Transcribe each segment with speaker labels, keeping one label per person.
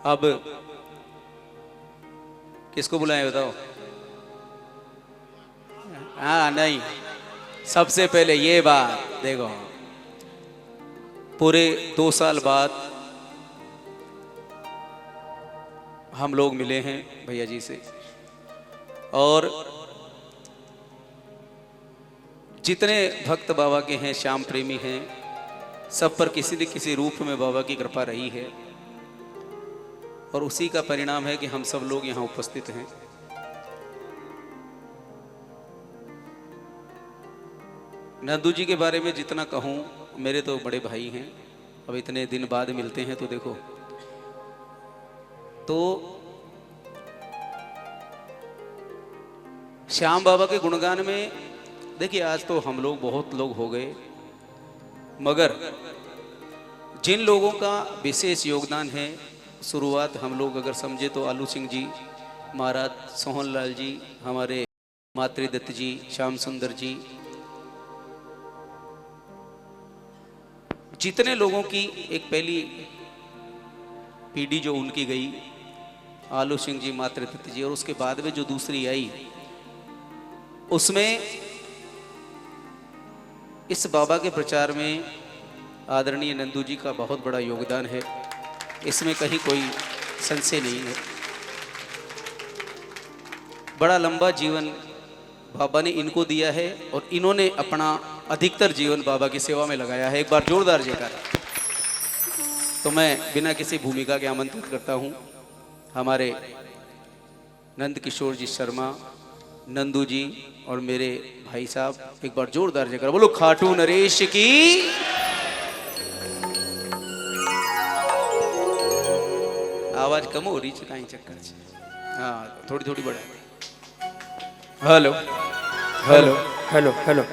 Speaker 1: अब किसको बुलाएं बताओ? हाँ नहीं, सबसे पहले ये बात देखो, पूरे 2 साल बाद हम लोग मिले हैं भैया जी से, और जितने भक्त बाबा के हैं, श्याम प्रेमी हैं, सब पर किसी न किसी रूप में बाबा की कृपा रही है, और उसी का परिणाम है कि हम सब लोग यहाँ उपस्थित हैं। नंदू जी के बारे में जितना कहूँ, मेरे तो बड़े भाई हैं, अब इतने दिन बाद मिलते हैं तो देखो, तो श्याम बाबा के गुणगान में देखिए, आज तो हम लोग बहुत लोग हो गए, मगर जिन लोगों का विशेष योगदान है, शुरुआत हम लोग अगर समझे तो आलू सिंह जी महाराज, सोहन लाल जी, हमारे मातृदत्त जी, श्याम सुंदर जी, जितने लोगों की एक पहली पीढ़ी जो उनकी गई, आलू सिंह जी, मातृदत्त जी, और उसके बाद में जो दूसरी आई, उसमें इस बाबा के प्रचार में आदरणीय नंदू जी का बहुत बड़ा योगदान है, इसमें कहीं कोई संशय नहीं है। बड़ा लंबा जीवन बाबा ने इनको दिया है, और इन्होंने अपना अधिकतर जीवन बाबा की सेवा में लगाया है। एक बार जोरदार जयकारा। तो मैं बिना किसी भूमिका के आमंत्रित करता हूं हमारे नंद किशोर जी शर्मा, नंदू जी और मेरे भाई साहब, एक बार जोरदार जयकारा बोलो खाटू नरेश की। आवाज कम हो रही है कहीं चक्कर से, हाँ थोड़ी थोड़ी बढ़ा। Hello hello
Speaker 2: hello hello.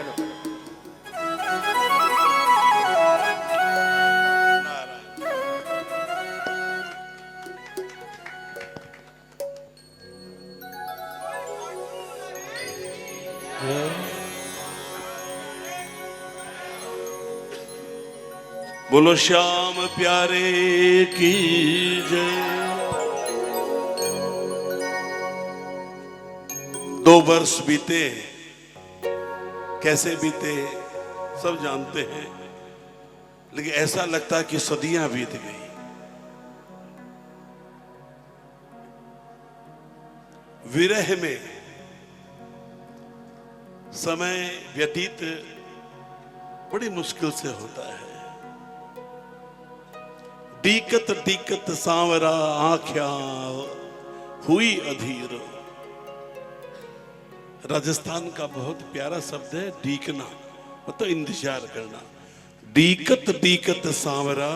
Speaker 3: बोलो श्याम प्यारे की जय। 2 वर्ष बीते, कैसे बीते सब जानते हैं, लेकिन ऐसा लगता है कि सदियां बीत गई। विरह में समय व्यतीत बड़ी मुश्किल से होता है। डीकत डीकत सांवरा आँख्या हुई अधीर। राजस्थान का बहुत प्यारा शब्द है डीकना, मतलब इंतजार करना। डीकत डीकत सांवरा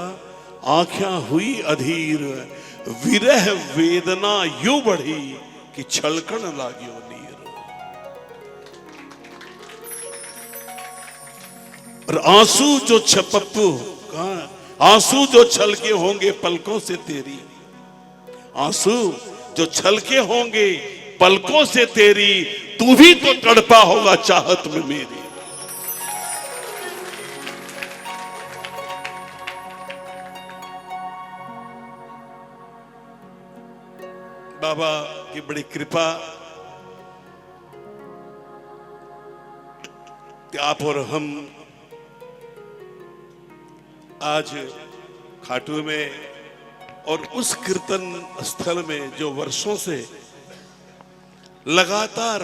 Speaker 3: आँख्या हुई अधीर, विरह वेदना यूं बढ़ी कि छलकन लाग्यो नीर। और आंसू जो छपप्पू, कहाँ आंसू जो छलके होंगे पलकों से तेरी, आंसू जो छलके होंगे पलकों से तेरी, तू भी तो तड़पा होगा चाहत में मेरी। बाबा की बड़ी कृपा कि आप और हम आज खाटू में और उस कीर्तन स्थल में जो वर्षों से लगातार,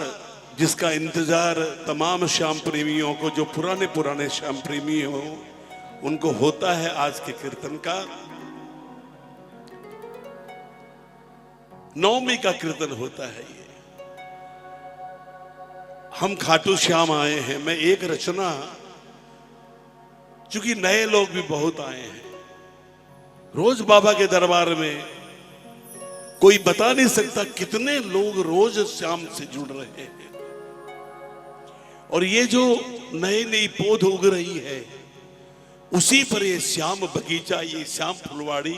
Speaker 3: जिसका इंतजार तमाम श्याम प्रेमियों को, जो पुराने पुराने श्याम प्रेमी हो, उनको होता है आज के कीर्तन का। नवमी का कीर्तन होता है ये। हम खाटू श्याम आए हैं। मैं एक रचना, क्योंकि नए लोग भी बहुत आए हैं, रोज बाबा के दरबार में कोई बता नहीं सकता कितने लोग रोज श्याम से जुड़ रहे हैं। और ये जो नई नई पौध उग रही है, उसी पर ये श्याम बगीचा, ये श्याम फुलवाड़ी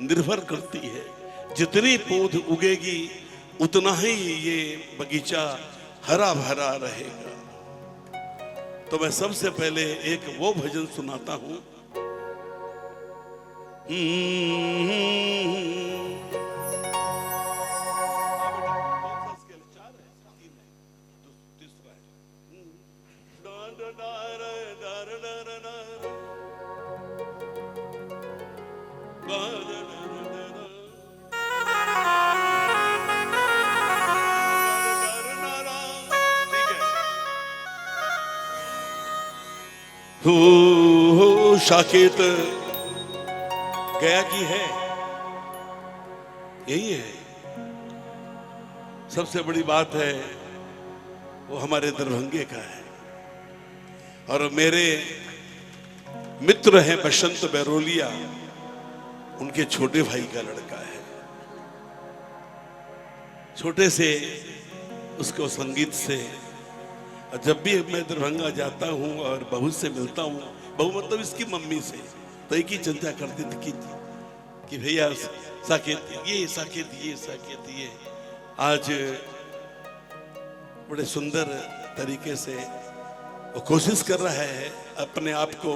Speaker 3: निर्भर करती है। जितनी पौध उगेगी उतना ही ये बगीचा हरा भरा रहेगा। तो मैं सबसे पहले एक वो भजन सुनाता हूं। हो साकेत गया की है, यही है। सबसे बड़ी बात है वो हमारे दरभंगे का है। और मेरे मित्र हैं बसंत बैरोलिया, उनके छोटे भाई का लड़का है। छोटे से उसको संगीत से, और जब भी मैं दरभंगा जाता हूं और बहू से मिलता हूं, बहू मतलब इसकी मम्मी से, तो एक ही चिंता करती थी कि भैया साकेत ये, साकेत ये, साकेत ये। आज बड़े सुंदर तरीके से वो कोशिश कर रहा है अपने आप को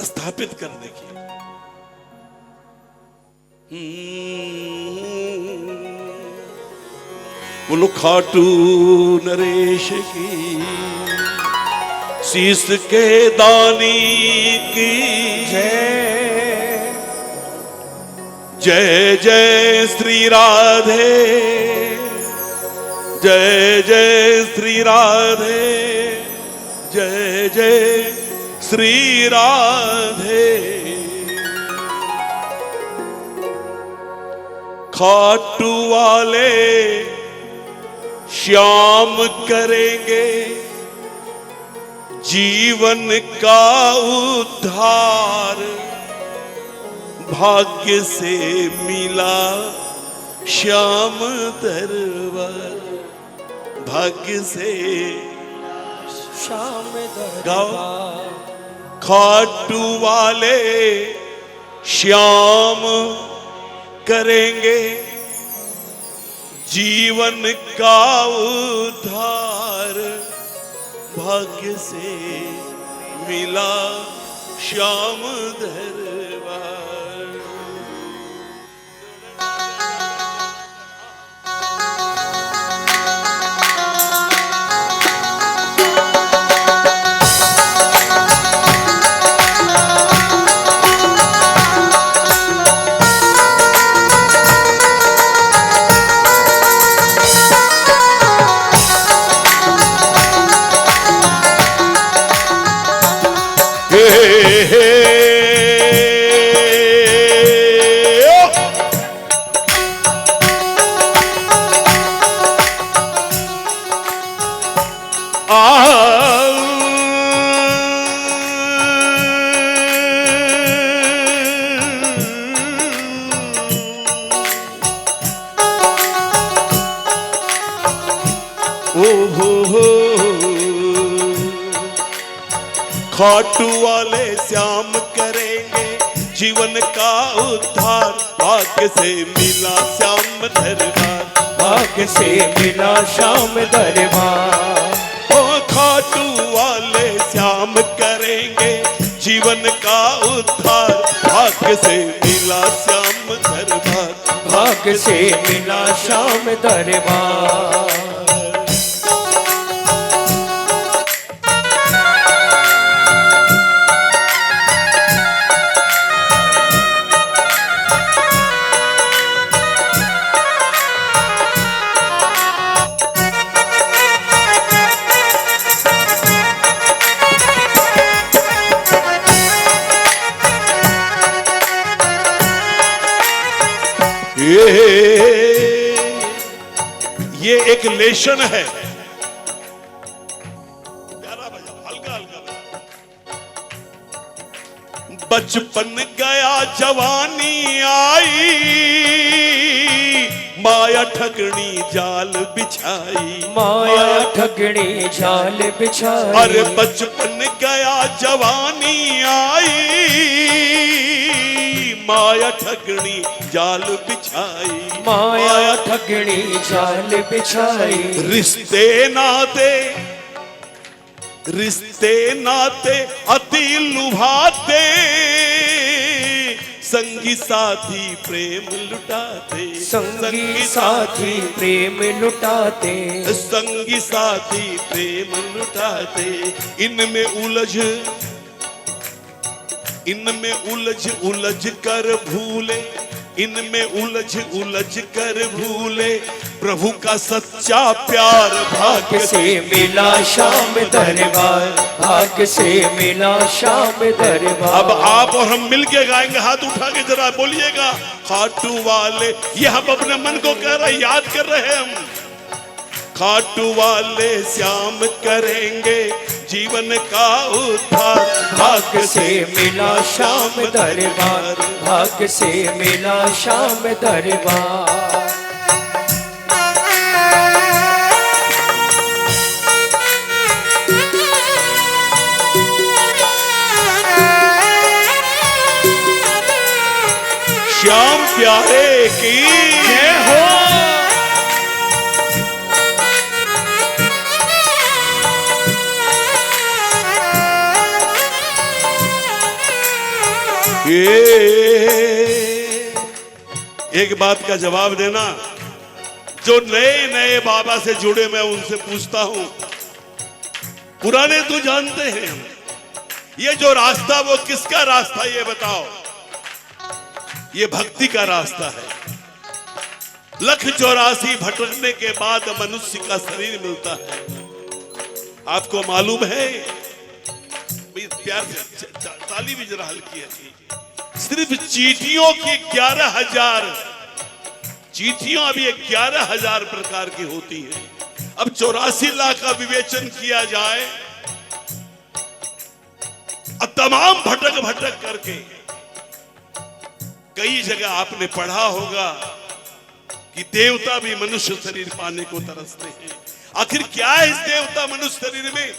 Speaker 3: स्थापित करने की। बोलो खाटू नरेश की शीश के दानी की जय जय श्री राधे, जय जय श्री राधे, जय जय श्री राधे। खाटू वाले श्याम करेंगे जीवन का उद्धार, भाग्य से मिला श्याम दरबार, भाग्य से
Speaker 2: श्याम
Speaker 3: दरबार। खाटू वाले श्याम करेंगे जीवन का उद्धार, भाग्य से मिला श्याम दरबार। खाटू वाले श्याम करेंगे जीवन का उद्धार, भाग्य से मिला श्याम दरबार,
Speaker 2: भाग्य से मिला श्याम दरबार।
Speaker 3: ओ खाटू वाले श्याम करेंगे जीवन का उद्धार, भाग्य से मिला श्याम दरबार,
Speaker 2: भाग्य से मिला श्याम दरबार।
Speaker 3: ये एक लेशन है, हल्का हल्का। बचपन गया जवानी आई, माया ठगनी जाल बिछाई,
Speaker 2: माया ठगनी जाल बिछाई।
Speaker 3: अरे बचपन गया जवानी आई, माया ठगनी जाल बिछाई,
Speaker 2: माया ठगनी जाल बिछाई।
Speaker 3: रिश्ते नाते अति लुभाते, संगी साथी प्रेम लुटाते,
Speaker 2: संगी साथी प्रेम लुटाते,
Speaker 3: संगी साथी प्रेम लुटाते। इनमें उलझ उलझ कर भूले, इनमें उलझ उलझ कर भूले प्रभु का सच्चा प्यार।
Speaker 2: भाग्य से मिला श्याम दरबार, भाग्य से मिला श्याम दरबार।
Speaker 3: अब आप और हम मिलके गाएंगे, हाथ उठा के जरा बोलिएगा, खाटू वाले। ये हम अपने मन को कह रहे, याद कर रहे हैं हम। खाटू वाले श्याम करेंगे जीवन का उद्धार।
Speaker 2: भाग्य से मिला श्याम दरबार, भाग्य से मिला श्याम दरबार।
Speaker 3: श्याम प्यारे की जय हो। एक बात का जवाब देना, जो नए नए बाबा से जुड़े मैं उनसे पूछता हूं, पुराने तो जानते हैं, ये जो रास्ता वो किसका रास्ता ये बताओ। ये भक्ति का रास्ता है। 184 भटकने के बाद मनुष्य का शरीर मिलता है। आपको मालूम है, प्यार से ताली भी जरा हल्की है। सिर्फ चींटियों की 11,000 चींटियां अभी 11,000 प्रकार की होती हैं। अब 84 लाख का विवेचन किया जाए, अब तमाम भटक भटक करके कई जगह आपने पढ़ा होगा कि देवता भी मनुष्य शरीर पाने को तरसते हैं। आखिर क्या है इस देवता मनुष्य शरीर में?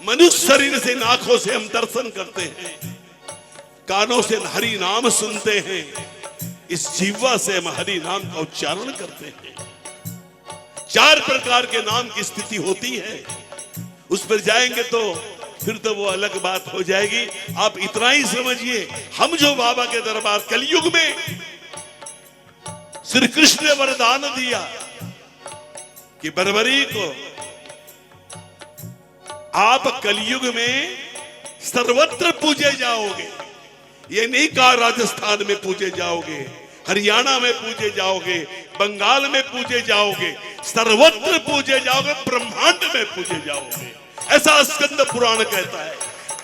Speaker 3: मनुष्य शरीर से आंखों से हम दर्शन करते हैं, कानों से हरि नाम सुनते हैं, इस जीवा से हम हरि नाम का उच्चारण करते हैं। 4 प्रकार के नाम की स्थिति होती है, उस पर जाएंगे तो फिर तो वो अलग बात हो जाएगी। आप इतना ही समझिए, हम जो बाबा के दरबार कलयुग में श्री कृष्ण ने वरदान दिया कि बरबरी को आप कलयुग में सर्वत्र पूजे जाओगे। ये नहीं कहा राजस्थान में पूजे जाओगे, हरियाणा में पूजे जाओगे, बंगाल में पूजे जाओगे, सर्वत्र पूजे जाओगे, ब्रह्मांड में पूजे जाओगे, ऐसा स्कंद पुराण कहता है।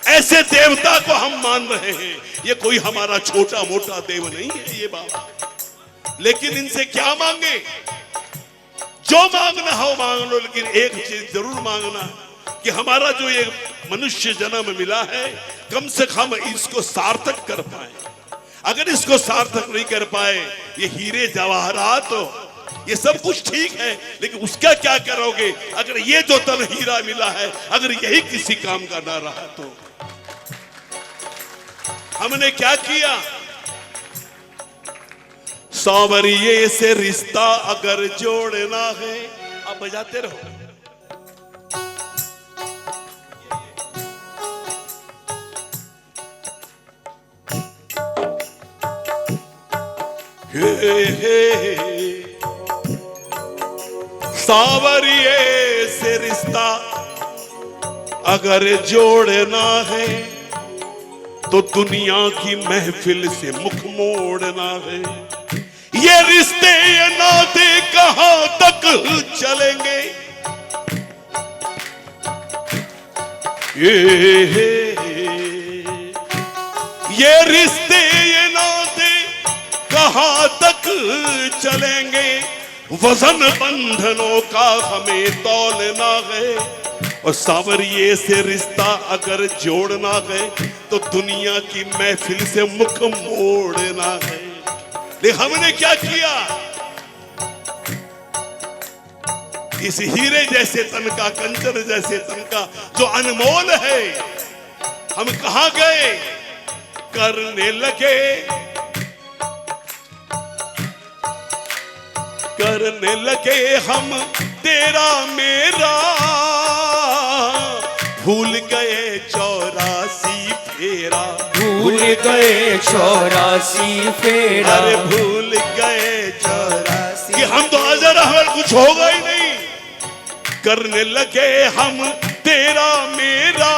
Speaker 3: ऐसे देवता को हम मान रहे हैं। ये कोई हमारा छोटा मोटा देव नहीं है ये बाबा। लेकिन इनसे क्या मांगे? जो मांगना हो मांग लो, लेकिन एक चीज जरूर मांगना कि हमारा जो ये मनुष्य जन्म मिला है, कम से कम इसको सार्थक कर पाए। अगर इसको सार्थक नहीं कर पाए, ये हीरे जवाहरात तो ये सब कुछ ठीक है, लेकिन उसका क्या करोगे अगर ये जो तन हीरा मिला है, अगर यही किसी काम का ना रहा तो? हमने क्या किया? सांवरिये से रिश्ता अगर जोड़ना है, आप बजाते रहो। सांवरिये से रिश्ता अगर जोड़ना है, तो दुनिया की महफिल से मुख मोड़ना है। ये रिश्ते ये नाते कहां तक चलेंगे? ये रिश्ते ये नाते कहां तक चलेंगे? वजन बंधनों का हमें तौलना है, और सांवरिये से रिश्ता अगर जोड़ना है, तो दुनिया की महफिल से मुख मोड़ना है। लेकिन हमने क्या किया? इस हीरे जैसे तन का, कंचन जैसे तन का जो अनमोल है, हम कहां गए? करने लगे हम तेरा मेरा, भूल गए 84 फेरा।
Speaker 2: भूल गए 84 फेरा।
Speaker 3: अरे भूल गए 84, कि हम तो अजर हमें कुछ होगा ही नहीं। करने लगे हम तेरा मेरा,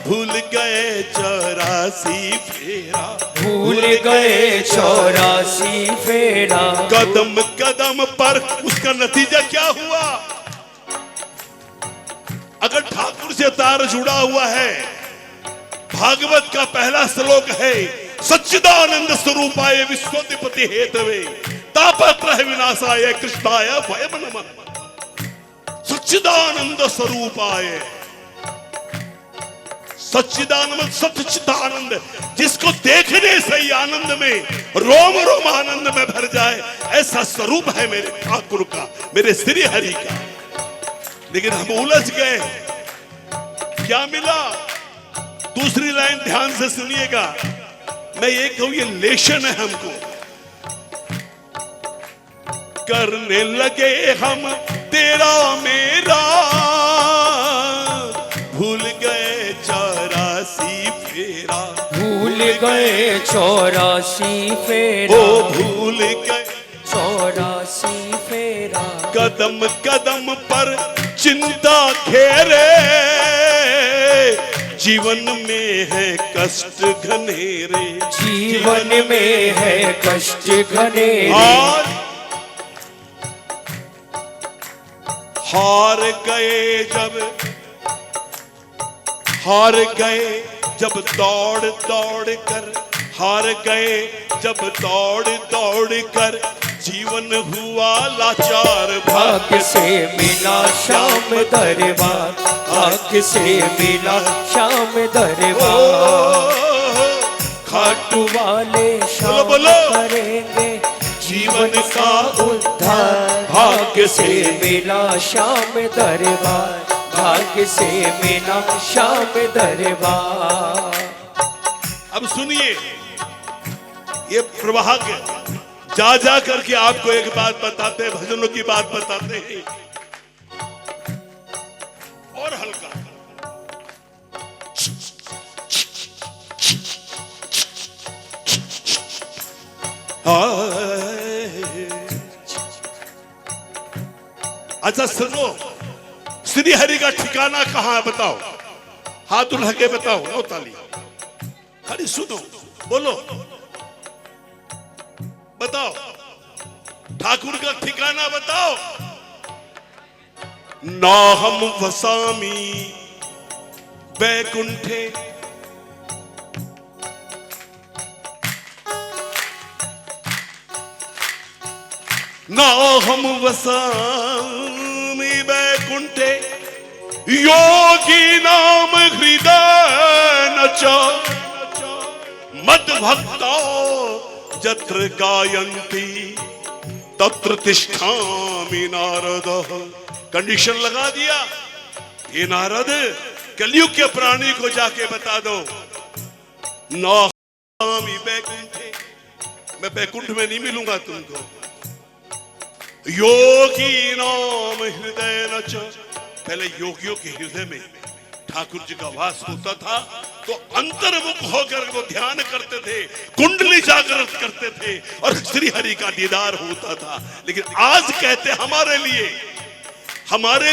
Speaker 3: भूल गए 84 फेरा,
Speaker 2: भूल गए 84 फेरा।
Speaker 3: कदम कदम पर उसका नतीजा क्या हुआ? अगर ठाकुर से तार जुड़ा हुआ है, भागवत का पहला श्लोक है, सच्चिदानंद स्वरूपाय विश्वोत्पत्ति हेतवे तापत्रय विनाशाय कृष्णाय वयम नमः। सच्चिदानंद स्वरूपाय, सच्चिदानंद सच्चिदानंद, जिसको देखने से ही आनंद में रोम रोम आनंद में भर जाए, ऐसा स्वरूप है मेरे ठाकुर का, मेरे श्री हरि का। लेकिन हम उलझ गए। क्या मिला? दूसरी लाइन ध्यान से सुनिएगा, मैं ये कहूं, ये लेशन है हमको। करने लगे हम तेरा मेरा, भूल गए 84 फेरा,
Speaker 2: भूल गए 84 फेरा,
Speaker 3: ओ भूल गए
Speaker 2: 84 फेरा।
Speaker 3: कदम कदम पर चिंता घेरे, जीवन में है कष्ट घनेरे,
Speaker 2: जीवन में है कष्ट घनेरे।
Speaker 3: और हार गए जब दौड़ दौड़ कर, हार गए जब दौड़ दौड़ कर, जीवन हुआ लाचार।
Speaker 2: भाग्य से मिला श्याम दरबार, भाग्य से मिला श्याम दरबार। खाटू वाले श्याम करेंगे जीवन का उद्धार। भाग्य से मिला श्याम दरबार, भाग्य से मिला श्याम दरबार।
Speaker 3: अब सुनिए, ये प्रवाह जा जा करके आपको एक बात बताते हैं, भजनों की बात बताते हैं। और हल्का, अच्छा सुनो, श्री हरि का ठिकाना कहाँ है बताओ? हाथ उठा के बताओ, लो ताली। हरि सुनो, बोलो, बताओ, ठाकुर का ठिकाना बताओ। नाहम वसामी वैकुंठे, नाहम वसामी वैकुंठे, योगी नाम हृदय नचा, मद भक्ता जत्र गायन्ति तत्र तिष्ठामि नारद। कंडीशन लगा दिया, ये नारद कलयुग के प्राणी को जाके बता दो, नामी बैकुंठे, मैं बैकुंठ में नहीं मिलूंगा तुमको। योगी नाम हृदय नच, पहले योगियों के हृदय में ठाकुर जी का वास होता था, तो अंतर्मुख होकर वो ध्यान करते थे, कुंडली जागृत करते थे और श्री हरि का दीदार होता था। लेकिन आज कहते हमारे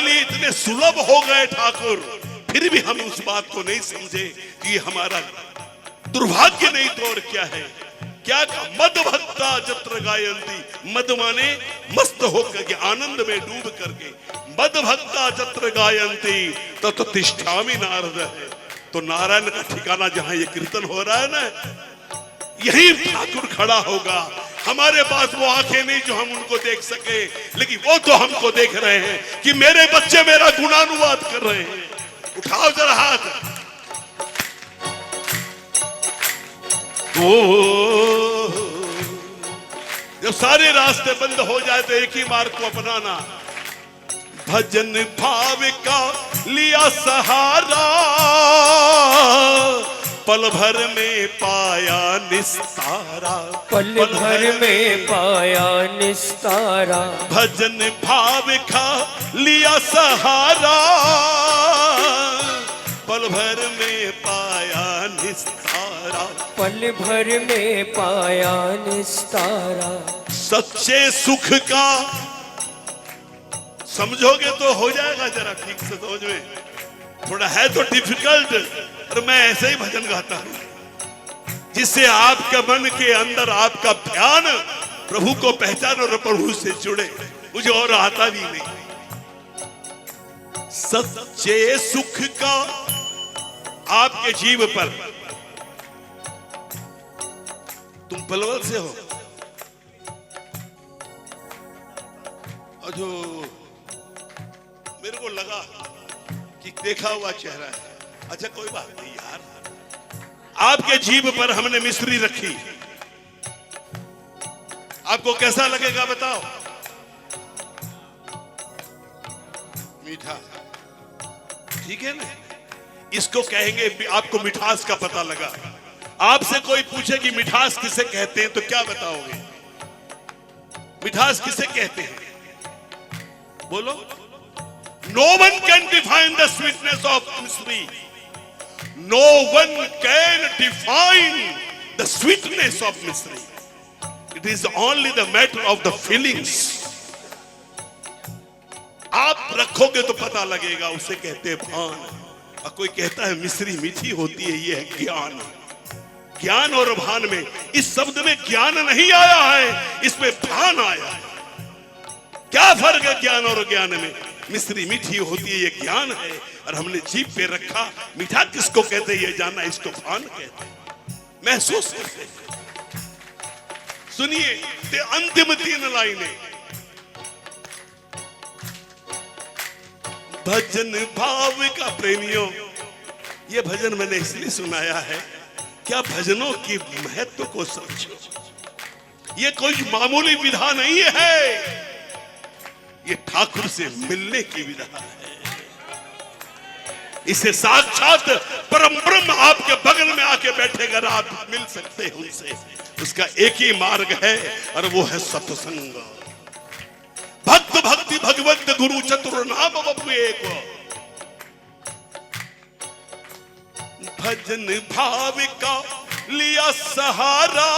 Speaker 3: लिए इतने सुलभ हो गए ठाकुर, फिर भी हम उस बात को नहीं समझे कि हमारा दुर्भाग्य नहीं तो और क्या है। क्या का मद भक्ता जत्र गायन्ति, मद माने मस्त होकर के आनंद में डूब करके, मद भक्ता जत्र गायन्ति तत्र तिष्ठामि नारद है। तो नारायण का ठिकाना जहां ये कीर्तन हो रहा है ना, यही ठाकुर खड़ा होगा। हमारे पास वो आंखें नहीं जो हम उनको देख सके, लेकिन वो तो हमको देख रहे हैं कि मेरे बच्चे मेरा गुणानुवाद कर रहे हैं। उठाओ जरा हाथ। जब सारे रास्ते बंद हो जाए तो एक ही मार्ग को अपनाना, भजन भाव का लिया सहारा, पल भर में पाया निस्तारा,
Speaker 2: पल भर में पाया निस्तारा।
Speaker 3: भजन भाव का लिया सहारा, पल भर में पाया निस्तारा,
Speaker 2: पल भर में पाया निस्तारा।
Speaker 3: सच्चे सुख का समझोगे तो हो जाएगा, जरा ठीक से समझ में, थोड़ा है तो डिफिकल्ट, और मैं ऐसे ही भजन गाता हूं जिससे आपके मन के अंदर आपका ध्यान प्रभु को पहचान और प्रभु से जुड़े। मुझे और आता भी नहीं। सच्चे सुख का आपके जीव पर, तुम पलवल से हो और जो मेरे को लगा कि देखा हुआ चेहरा है। अच्छा कोई बात नहीं यार, आपके जीभ पर हमने मिश्री रखी, आपको कैसा लगेगा बताओ? मीठा, ठीक है ना? इसको कहेंगे आपको मिठास का पता लगा। आपसे कोई पूछे कि मिठास किसे कहते हैं तो क्या बताओगे? मिठास किसे कहते हैं बोलो? No one can define the sweetness of mystery. No one can define the sweetness of mystery. It is only the matter of the feelings. आप रखोगे तो पता लगेगा, उसे कहते हैं भान। और कोई कहता है मिश्री मीठी होती है, ये है ज्ञान। ज्ञान और भान में, इस शब्द में ज्ञान नहीं आया है, इसमें भान आया है। क्या फर्क है ज्ञान और ज्ञान में? मिश्री मीठी होती है, ये ज्ञान है, और हमने जीभ पे रखा। मीठा किसको कहते हैं ये जानना, इसको भान कहते हैं, महसूस करते हैं। सुनिए ते अंतिम 3 लाइनें। भजन भाव का प्रेमियों, ये भजन मैंने इसलिए सुनाया है, क्या भजनों की महत्व को समझो। ये कोई मामूली विधा नहीं है, ये ठाकुर से मिलने की विधा है। इसे साक्षात परम ब्रह्म आपके बगल में आके बैठेगा, आप मिल सकते हैं उनसे। उसका एक ही मार्ग है और वो है सत्संग। भक्त भक्ति भगवंत गुरु चतुर नाम बपु एक। भजन भाव का लिया सहारा,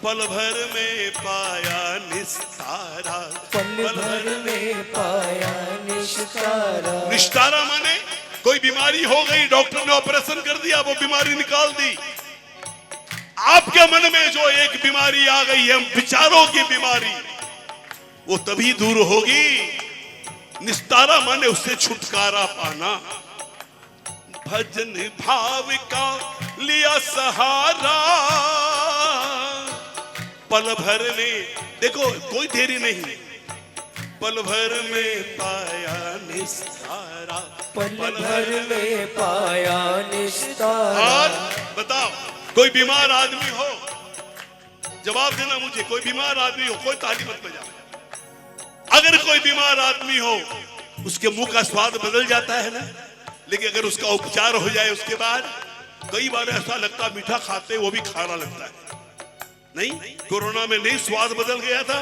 Speaker 3: पल भर में पाया निस्तारा।
Speaker 2: पल भर में पाया निस्तारा।
Speaker 3: निस्तारा माने कोई बीमारी हो गई, डॉक्टर ने ऑपरेशन कर दिया, वो बीमारी निकाल दी। आपके मन में जो एक बीमारी आ गई है, विचारों की बीमारी, वो तभी दूर होगी। निस्तारा माने उससे छुटकारा पाना। भजन भाव का लिया सहारा, पल भर में, देखो कोई देरी नहीं, पल भर में पाया निस्तारा।
Speaker 2: पल भर में पाया निस्तारा।
Speaker 3: और बताओ कोई बीमार आदमी हो, जवाब देना मुझे। कोई बीमार आदमी हो, कोई ताली मत बजाओ। अगर कोई बीमार आदमी हो, उसके मुंह का स्वाद बदल जाता है ना, लेकिन अगर उसका उपचार हो जाए उसके बाद, कई बार ऐसा लगता मीठा खाते वो भी खाना लगता है। नहीं, कोरोना में नहीं स्वाद बदल गया था,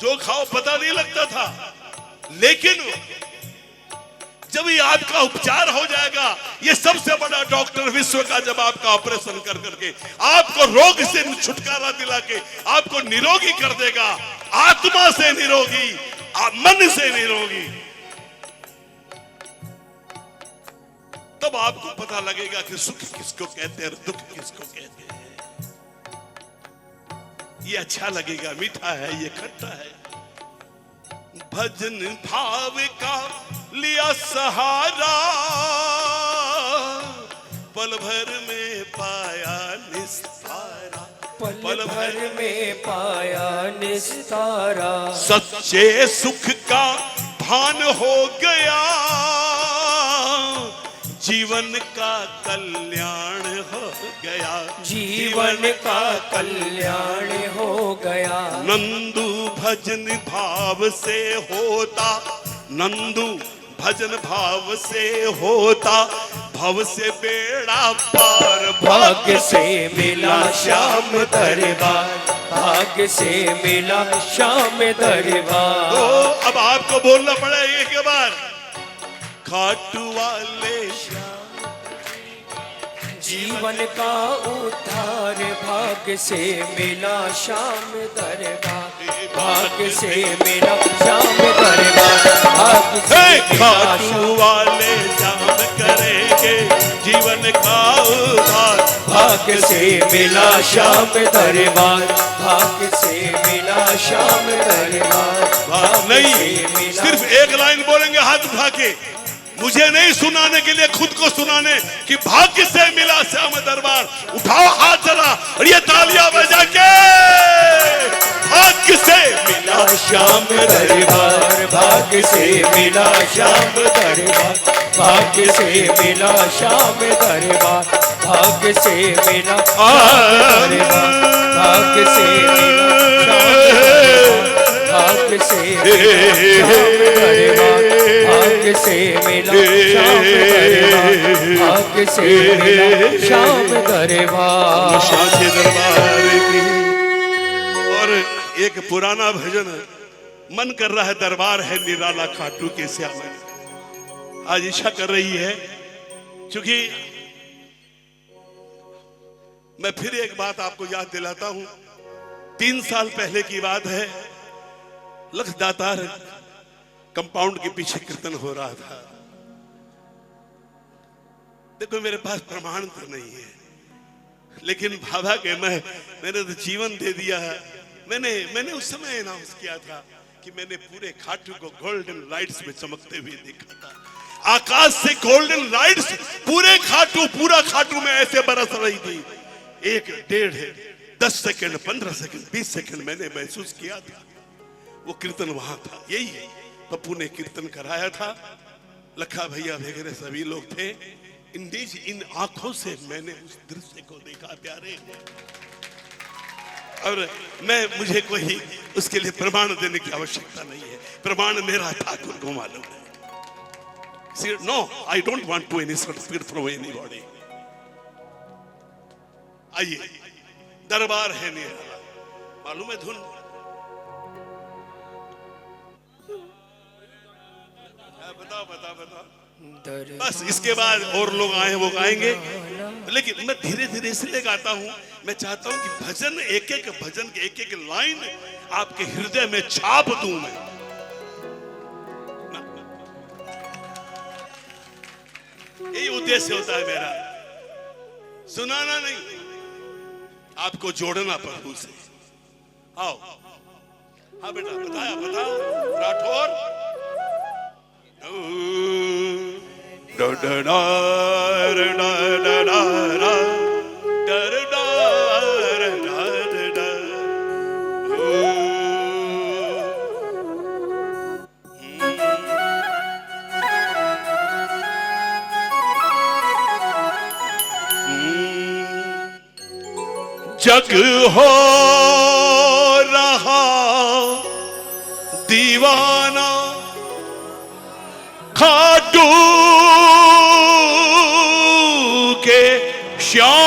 Speaker 3: जो खाओ पता नहीं लगता था। लेकिन जब ये आपका उपचार हो जाएगा, ये सबसे बड़ा डॉक्टर विश्व का जब आपका ऑपरेशन कर करके आपको रोग से छुटकारा दिला के आपको निरोगी कर देगा, आत्मा से निरोगी, मन से निरोगी, तब आपको पता लगेगा कि सुख किसको कहते हैं और दुख किसको कहते हैं। ये अच्छा लगेगा, मीठा है, ये खट्टा है। भजन भाव का लिया सहारा, पल भर में पाया निस्तारा।
Speaker 2: पल भर में पाया निस्तारा।
Speaker 3: सच्चे सुख का भान हो गया, जीवन का कल्याण हो गया।
Speaker 2: जीवन का कल्याण हो गया।
Speaker 3: नंदू भजन भाव से होता, नंदू भजन भाव से होता, भव से बेड़ा पार।
Speaker 2: भाग्य से मिला श्याम दरबार, भाग्य से मिला श्याम दरबार।
Speaker 3: तो अब आपको बोलना पड़ेगा एक बार, खाटू वाले
Speaker 2: जीवन का उद्धार, भाग्य से मिला श्याम दरबार, भाग्य से मिला श्याम दरबार, भाग्य से मिला
Speaker 3: खाटू वाले श्याम करेंगे जीवन का उद्धार।
Speaker 2: भाग्य से मिला श्याम दरबार, भाग्य से मिला श्याम दरबार।
Speaker 3: नहीं, सिर्फ एक लाइन बोलेंगे हाथ उठा के, मुझे नहीं सुनाने के लिए, खुद को सुनाने कि भाग्य से मिला श्याम दरबार। उठाओ हाथ जरा और ये तालियां बजा के, भाग्य से
Speaker 2: मिला श्याम दरबार, भाग्य से मिला श्याम दरबार, भाग्य से मिला श्याम दरबार, भाग्य से मिला दरबार, भाग्य से मिला भाग्य से भाग्य से मिला श्याम दरबार, भाग्य से मिला श्याम दरबार,
Speaker 3: श्याम के दरबार की। और एक पुराना भजन मन कर रहा है, दरबार है निराला खाटू के श्याम। आज इच्छा कर रही है, क्योंकि मैं फिर एक बात आपको याद दिलाता हूं। 3 साल पहले की बात है, लखदातार कंपाउंड के पीछे कीर्तन हो रहा था। देखो मेरे पास प्रमाण तो नहीं है, लेकिन बाबा के मैंने तो जीवन दे दिया है। मैंने उस समय अनाउंस किया था कि मैंने पूरे खाटू को गोल्डन लाइट्स में चमकते हुए देखा था। आकाश से गोल्डन लाइट्स पूरे खाटू, पूरा खाटू में ऐसे बरस रही थी। 1, 1.5, 10 सेकंड, 15 सेकंड, 20 सेकंड मैंने महसूस किया था। वो कीर्तन वहां था। यही पप्पू ने कीर्तन कराया था, लखा भैया वगैरह सभी लोग थे। इन आंखों से मैंने उस दृश्य को देखा प्यारे। और मुझे कोई उसके लिए प्रमाण देने की आवश्यकता नहीं है। प्रमाण मेरा ठाकुर को मालूम है। No, I don't want to any certificate from anybody. आइए, दरबार है निराला, मालूम है धुन? बताओ। बस इसके बाद और लोग आए वो गाएंगे, लेकिन मैं धीरे धीरे इसलिए गाता हूं, मैं चाहता हूं कि भजन, एक एक भजन के एक एक लाइन आपके हृदय में छाप दूं मैं। यही उद्देश्य होता है मेरा, सुनाना नहीं, आपको जोड़ना प्रभु से। आओ, हाँ बेटा, बताओ राठौर। जग हो रहा दीवाना खाटू के श्याम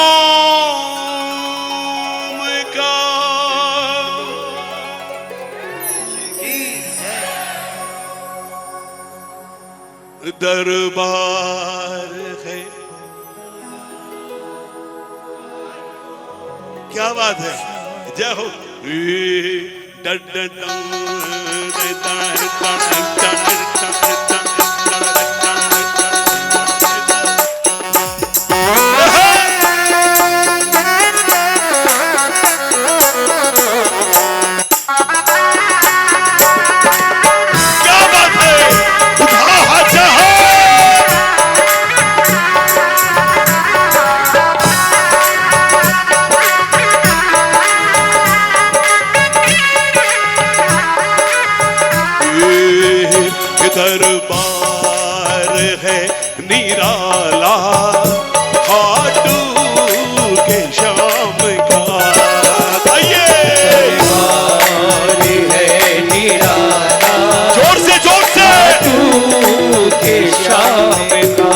Speaker 3: का। दरबार है, क्या बात है, जय हो। दरबार है निराला खाटू के श्याम का। आइए,
Speaker 2: दरबार है निराला,
Speaker 3: जोर से
Speaker 2: खाटू के श्याम का।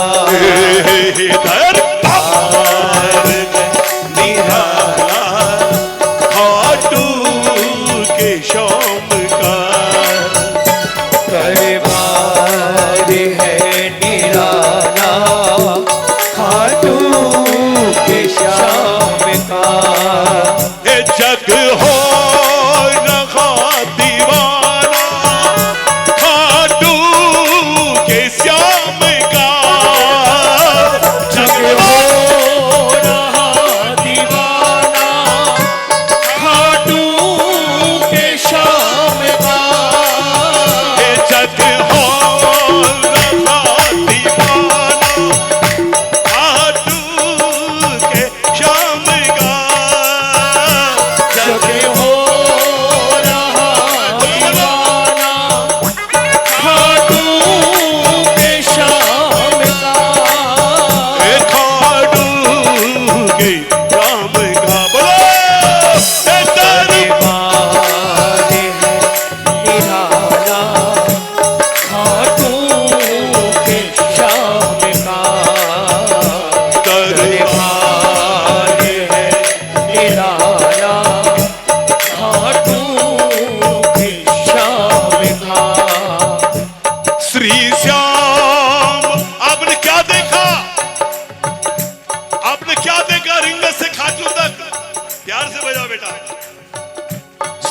Speaker 3: दरबार है निराला खाटू के श्याम का।
Speaker 2: दरबार है निराला खाटू के श्याम का।
Speaker 3: जग हो रहा दीवाना खाटू के श्याम का।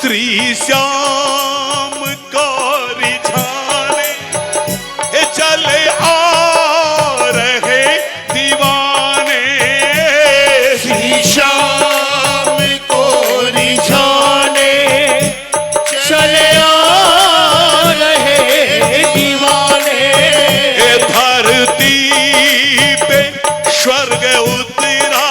Speaker 3: श्री श्याम को रिझाने चले आ रहे दीवाने।
Speaker 2: श्री श्याम को रिझाने चले आ रहे दीवाने।
Speaker 3: धरती पे स्वर्ग उतरा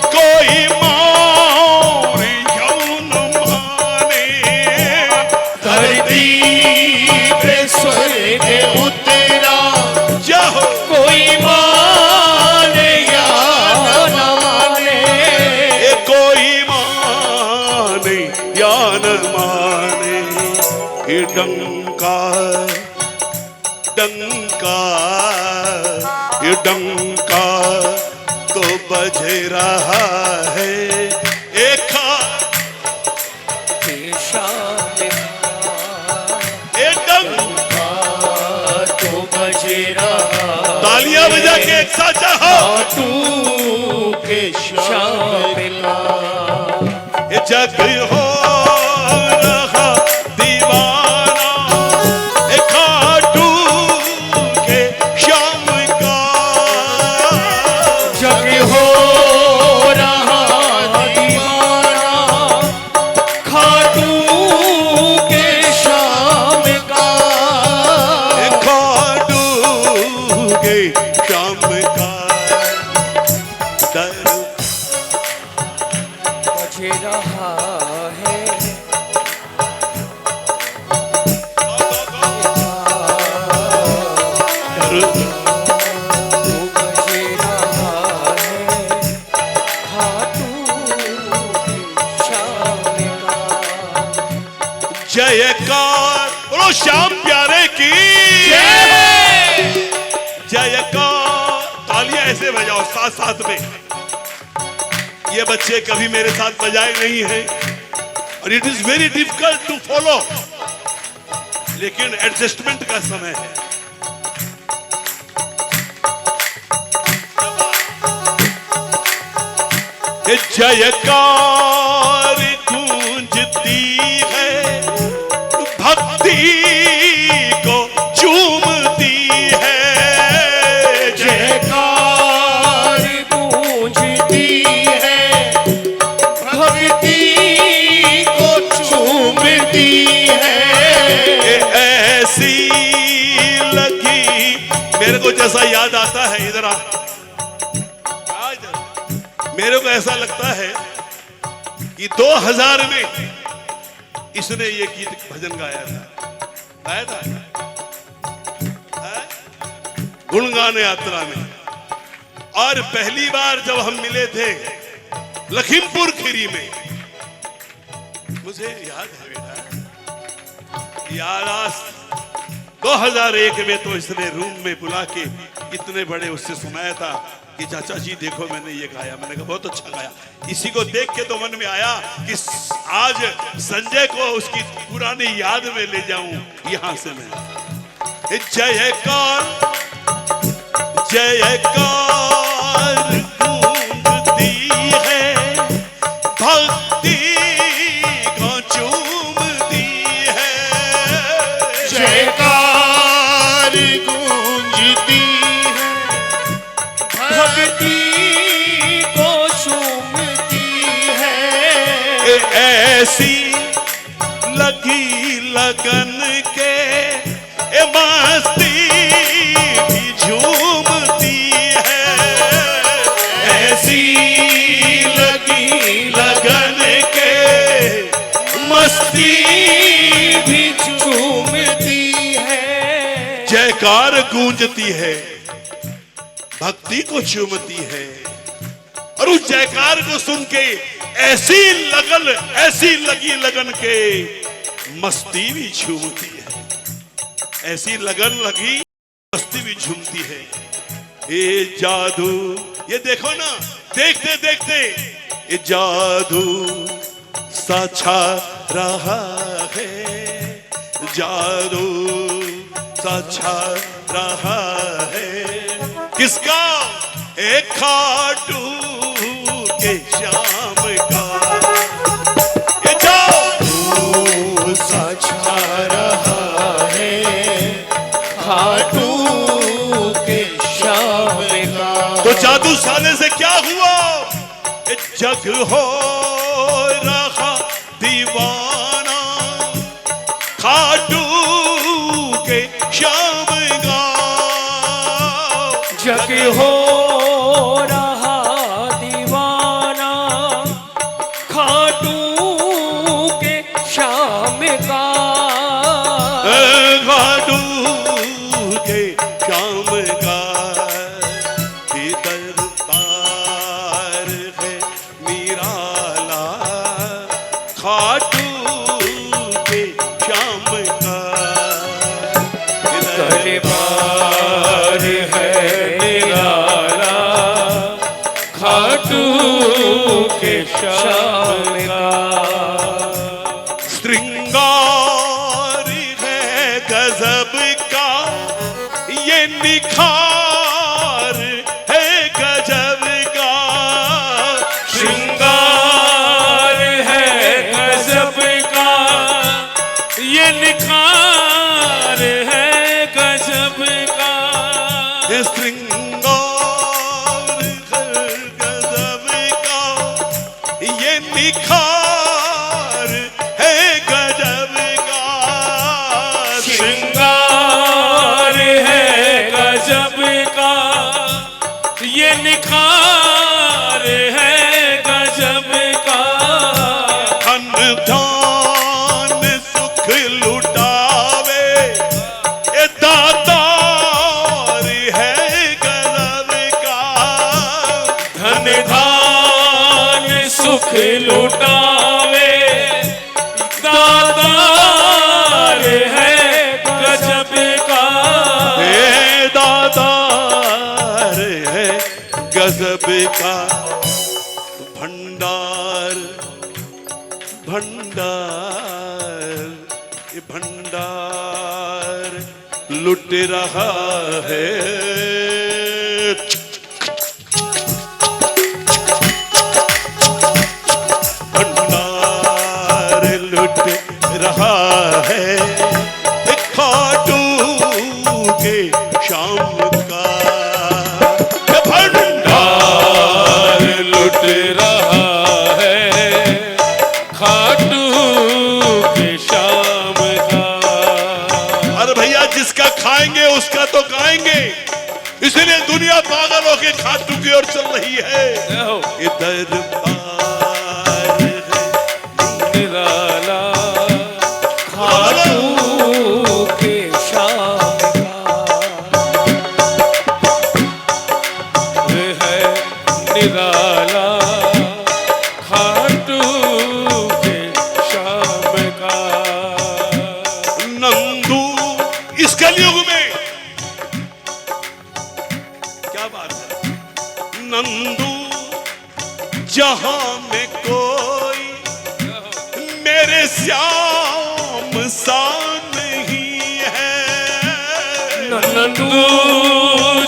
Speaker 3: कोई मौन यौन माने।
Speaker 2: धरती पे स्वर्ग उतरा
Speaker 3: जाओ
Speaker 2: कोई माने या न माने।
Speaker 3: कोई माने या न माने। ये डंका डंका ये डंका तो बज रहा है। एक
Speaker 2: शाम
Speaker 3: ये डंका
Speaker 2: तो बज रहा।
Speaker 3: तालियां बजा के एक साथ चाहो।
Speaker 2: तू के शाम का
Speaker 3: ये जग हो रहा दीवाना एक खाटू के शाम का।
Speaker 2: जग हो रहा दीवाना खाटू के शाम का।
Speaker 3: एक खाटू के शाम का। दर
Speaker 2: बज रहा है
Speaker 3: दर
Speaker 2: तू बज रहा है खाटू के शाम का।
Speaker 3: जयकार बोलो श्याम प्यारे की जयकार। तालियां ऐसे बजाओ साथ साथ में। ये बच्चे कभी मेरे साथ बजाए नहीं हैं और it is very difficult to follow, लेकिन एडजस्टमेंट का समय है। ये जयकार गूंजती है भक्ति को चूमती है।
Speaker 2: जयकार गूंजती है भक्ति को चूमती है।
Speaker 3: ऐसी लगी मेरे को जैसा याद आता है इधर आ। आज मेरे को ऐसा लगता है कि 2000 में इसने ये गीत भजन गाया था। गुणगान यात्रा में। और पहली बार जब हम मिले थे लखीमपुर खीरी में, मुझे याद है बेटा, याद 2001 में तो इसने रूम में बुला के इतने बड़े उससे सुनाया था कि चाचा जी देखो मैंने ये गाया। मैंने कहा बहुत अच्छा गाया। इसी को देख के तो मन में आया कि आज संजय को उसकी पुरानी याद में ले जाऊं। यहां से मैं जयकार जयकार गूंजती है भक्ति को चूमती है।
Speaker 2: जयकार गूंजती है भक्ति को चूमती है।
Speaker 3: ऐसी लगी लगन के मस्ती भी झूमती है।
Speaker 2: ऐसी लगी लगन के मस्ती भी झूमती है।
Speaker 3: जयकार गूंजती है भक्ति को चूमती है। और उस जयकार को सुन के ऐसी लगी लगन के मस्ती भी झूमती है। ऐसी लगन लगी मस्ती भी झूमती है। ये जादू ये देखो ना, देखते देखते ये जादू सा छा रहा है। जादू सा छा रहा है। किसका? एक खाटू के श्याम का। ये जादू जग हो रहा दीवाना खाटू के श्याम गाँव।
Speaker 2: जग हो रहा दीवाना खाटू के श्याम का।
Speaker 3: खाटू के श्याम का दरबार है निराला खाटू के श्याम का
Speaker 2: दरबार है निराला खाटू के श्याम का।
Speaker 3: श्रृंगार है गजब का ये निखार है गजब का।
Speaker 2: श्रृंगार है गजब का ये निखार है गजब का।
Speaker 3: ये श्रृंगार है गजब का ये निखार है गजब का।
Speaker 2: श्रृंगार है गजब का ये निखार है गजब का।
Speaker 3: धन धान सुख लुटावे ये दातार है गजब का।
Speaker 2: धन धान सुख लुटावे दातार है गजब का।
Speaker 3: ये दातार है गजब का। भंडार भंडार ये भंडार लुट रहा है। भंडार लुट रहा है खाटू के शाम का।
Speaker 2: भंडार लुट रहा है खाटू के शाम का।
Speaker 3: अरे भैया जिसका खाएंगे उसका तो गाएंगे, इसलिए दुनिया पागल होके खाटू की ओर चल रही है। इधर पार है
Speaker 2: निराला खाटू के शाम का। है निराला खाटू के शाम का।
Speaker 3: नंदू इस कलयुग में क्या बात है। नंदू जहां में कोई मेरे श्याम सा नहीं है।
Speaker 2: नंदू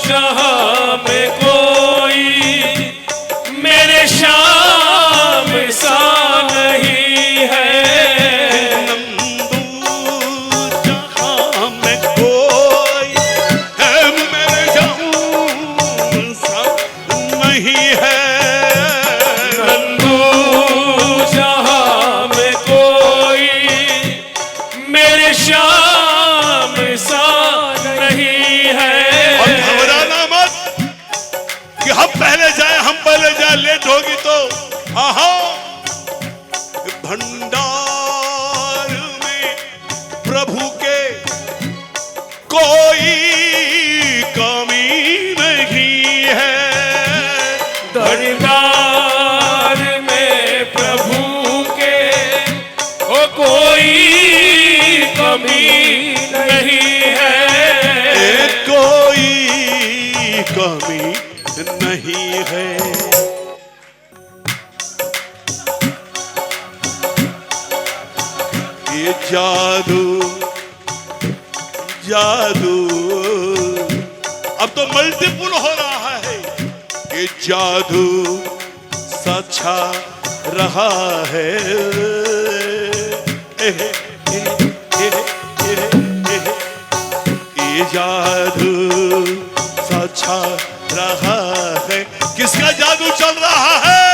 Speaker 2: जहां में कोई मेरे श्याम सा नहीं है।
Speaker 3: नंदू जहां में कोई है मेरे श्याम सा नहीं है।
Speaker 2: नंदू जहां में कोई मेरे श्याम सा नहीं है।
Speaker 3: और घबराना मत कि हम पहले जाए लेट होगी तो। आहा भंडार में प्रभु के कोई कमी नहीं है।
Speaker 2: दरबार में प्रभु के कोई कमी नहीं है।
Speaker 3: कोई कमी नहीं है। ये जादू जादू अब तो मल्टीपुल हो रहा है। ये जादू सचा रहा है। ये जादू सचा रहा है। किसका जादू चल रहा है?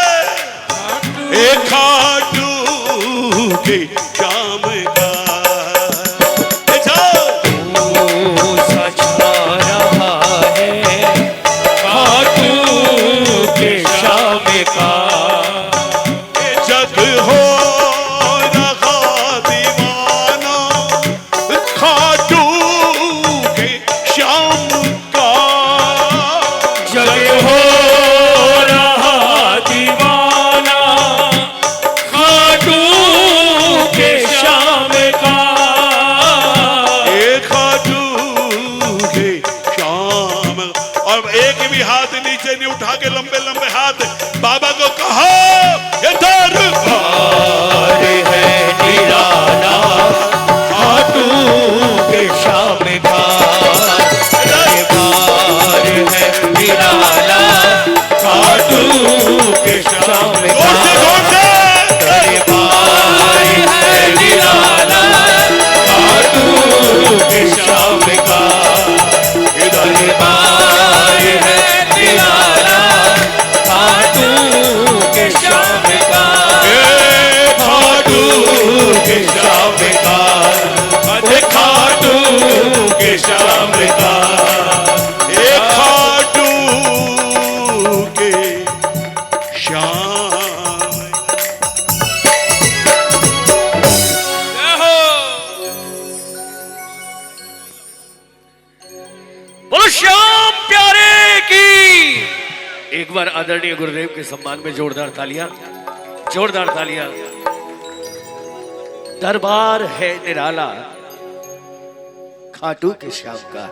Speaker 2: के श्याम का दरबार है निराला, खाटू के श्याम का, खाटू के श्याम का, खाटू के श्याम का,
Speaker 3: खाटू के श्याम।
Speaker 2: बोलो श्याम प्यारे की। एक बार आदरणीय गुरुदेव के सम्मान में जोरदार तालियां, जोरदार तालियां। दरबार है निराला, खाटू के श्याम का।